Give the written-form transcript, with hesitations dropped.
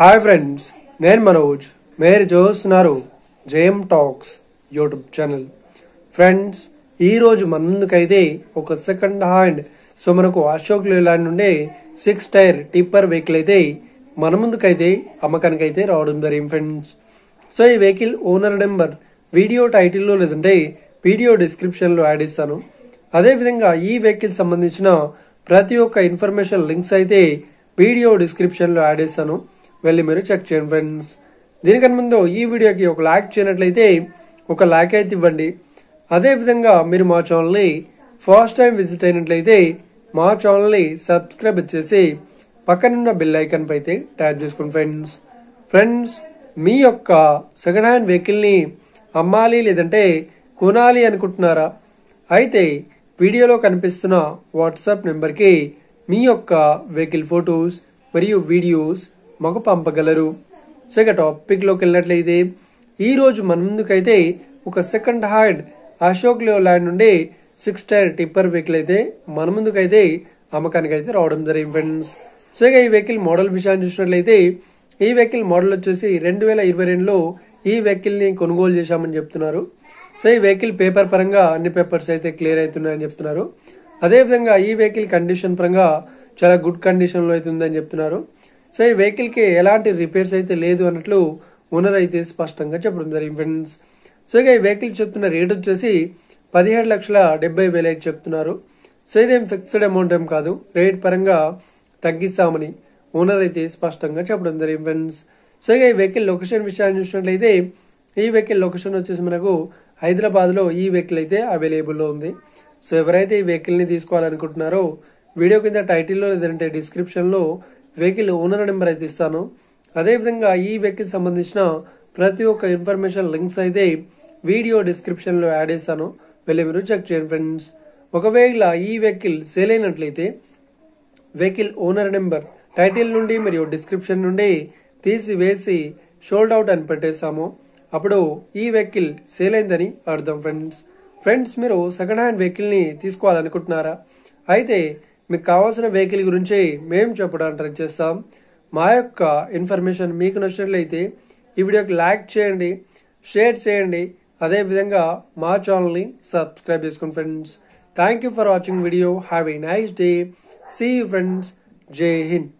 Hi friends, నేను మనోజ్. మీరు చూస్తున్నారు JM talks YouTube channel. Friends, ఈరోజు మన ముందుకైతే ఒక సెకండ్ హ్యాండ్ మనకు అశోక్ లేలాండ్ నుండి 6 టైర్ టిప్పర్ వెహికల్ అయితే మన ముందుకైతే అమ్మకానికి అయితే రావడం జరిగింది ఫ్రెండ్స్. ఈ వెహికల్ ఓనర్ నెంబర్ వీడియో టైటిల్లో లేదంటే వీడియో డిస్క్రిప్షన్లో యాడ్ ఇస్తాను. అదేవిధంగా ఈ వెహికల్ సంబంధించిన ప్రతి ఒక్క ఇన్ఫర్మేషన్ లింక్స్ అయితే వీడియో డిస్క్రిప్షన్లో యాడ్ ఇస్తాను, వెళ్ళి మీరు చెక్ చేయండి ఫ్రెండ్స్. దీనికన్నా ముందు ఈ వీడియోకి ఒక లైక్ చేయనట్లయితే ఒక లైక్ అయితే ఇవ్వండి. అదేవిధంగా మీరు మా ఛానల్ని ఫస్ట్ టైం విజిట్ అయినట్లయితే మా ఛానల్ని సబ్స్క్రైబ్ చేసి పక్కనున్న బెల్ ఐకాన్ పై అయితే ట్యాప్ చేసుకోండి ఫ్రెండ్స్. మీ యొక్క సెకండ్ హ్యాండ్ వెహికల్ని అమ్మాలి లేదంటే కొనాలి అనుకుంటున్నారా? అయితే వీడియోలో కనిపిస్తున్న వాట్సాప్ నెంబర్కి మీ యొక్క వెహికల్ ఫొటోస్ మరియు వీడియోస్ మాకు పంపగలరు. ఇక టాపిక్లోకి వెళ్ళినట్లయితే ఈరోజు మన ముందుకైతే ఒక సెకండ్ హ్యాండ్ అశోక్ లేలాండ్ నుండి 6 టైర్ టిప్పర్ వెహికల్ అయితే మన ముందుకైతే అమ్మకానికి అయితే రావడం జరిగింది ఫ్రెండ్స్. ఇక ఈ వెహికల్ మోడల్ విషయాన్ని చూసినట్లయితే ఈ వెహికల్ మోడల్ వచ్చేసి 2022లో ఈ వెహికల్ ని కొనుగోలు చేశామని చెప్తున్నారు. ఈ వెహికల్ పేపర్ పరంగా అన్ని పేపర్స్ అయితే క్లియర్ అవుతున్నాయని చెప్తున్నారు. అదేవిధంగా ఈ వెహికల్ కండిషన్ పరంగా చాలా గుడ్ కండిషన్ లో అయితే ఉందని చెప్తున్నారు. ఈ వెహికల్ కి ఎలాంటి రిపేర్స్ అయితే లేదు అన్నట్లు ఓనర్ అయితే స్పష్టంగా చెప్పడం జరిగింది ఫ్రెండ్స్. ఇక ఈ వెహికల్ చెప్తున్న రేట్ వచ్చేసి 17,70,000 అయితే చెప్తున్నారు. ఇదేం ఫిక్స్డ్ అమౌంట్ ఏం కాదు, రేట్ పరంగా తగ్గిస్తామని ఓనర్ అయితే స్పష్టంగా చెప్పడం జరిగింది ఫ్రెండ్స్. ఇక ఈ వెహికల్ లొకేషన్ విషయాన్ని చూసినట్లయితే ఈ వెహికల్ లొకేషన్ వచ్చేసి మనకు హైదరాబాద్ లో ఈ వెహికల్ అయితే అవైలబుల్ లో ఉంది. ఎవరైతే ఈ వెహికల్ ని తీసుకోవాలనుకుంటున్నారో వీడియో కింద టైటిల్లో లేదంటే డిస్క్రిప్షన్ లో వెహికల్ ఓనర్ నెంబర్ అయితే ఇస్తాను. అదేవిధంగా ఈ వెహికల్ సంబంధించిన ప్రతి ఒక్క ఇన్ఫర్మేషన్ లింక్స్ అయితే వీడియో డిస్క్రిప్షన్ లో యాడ్ చేస్తాను, వెళ్ళి మీరు చెక్ చేయండి ఫ్రెండ్స్. ఒకవేళ ఈ వెహికల్ సేల్ అయినట్లయితే వెహికల్ ఓనర్ నెంబర్ టైటిల్ నుండి మరియు డిస్క్రిప్షన్ నుండి తీసివేసి షోల్డ్ అవుట్ అని పెట్టేస్తాము. అప్పుడు ఈ వెహికల్ సేల్ అయిందని అర్థం ఫ్రెండ్స్. మీరు సెకండ్ హ్యాండ్ వెహికల్ ని తీసుకోవాలనుకుంటున్నారా? అయితే మీకు కావాల్సిన వెహికల్ గురించి మేము చెప్పడానికి ట్రై చేస్తాం. మా యొక్క ఇన్ఫర్మేషన్ మీకు నచ్చినట్లయితే ఈ వీడియోకి లైక్ చేయండి, షేర్ చేయండి, అదేవిధంగా మా ఛానల్ని సబ్స్క్రైబ్ చేసుకోండి friends. Thank you for watching video. Have a nice day. See you friends. జై హింద్.